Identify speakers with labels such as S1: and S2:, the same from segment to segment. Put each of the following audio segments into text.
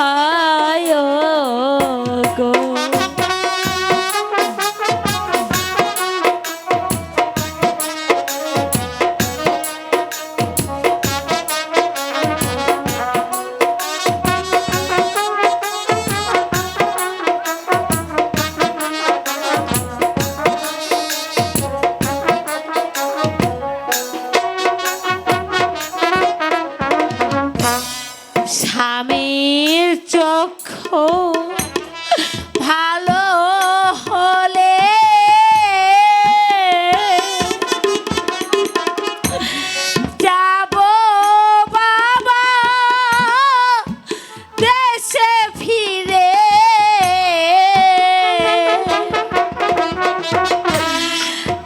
S1: হয় গো। স্বামীর চক্ষু ভালো হলে যাব বাবা দেশে ফিরে,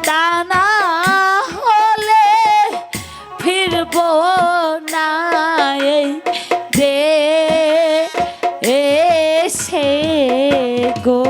S1: তা না হলে ফিরব না এসে গো।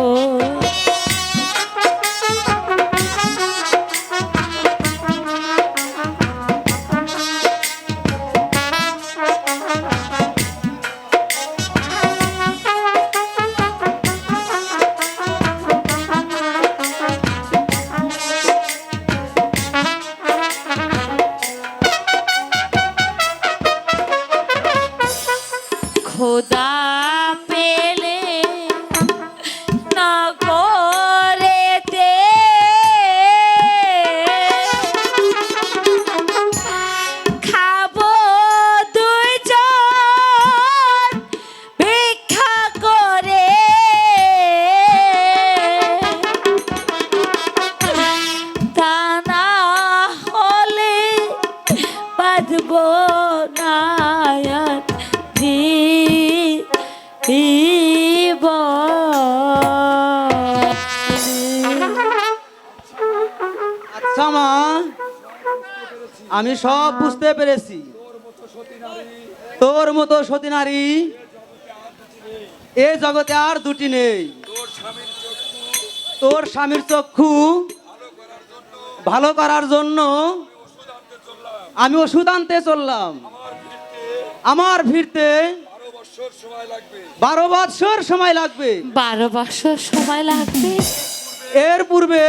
S1: খোদা পেলে নগরেতে খাবো দুইজন ভিক্ষা করে, তা না হলে বাঁধবো না
S2: আচ্ছা মা, আমি সব বুঝতে পেরেছি। তোর মতো সতী নারী এ জগতে আর দুটি নেই। তোর স্বামীর চক্ষু ভালো করার জন্য আমি ওষুধ আনতে চললাম। আমার ফিরতে 12 বৎসর সময় লাগবে।
S1: 12 বৎসর সময় লাগবে।
S2: এর পূর্বে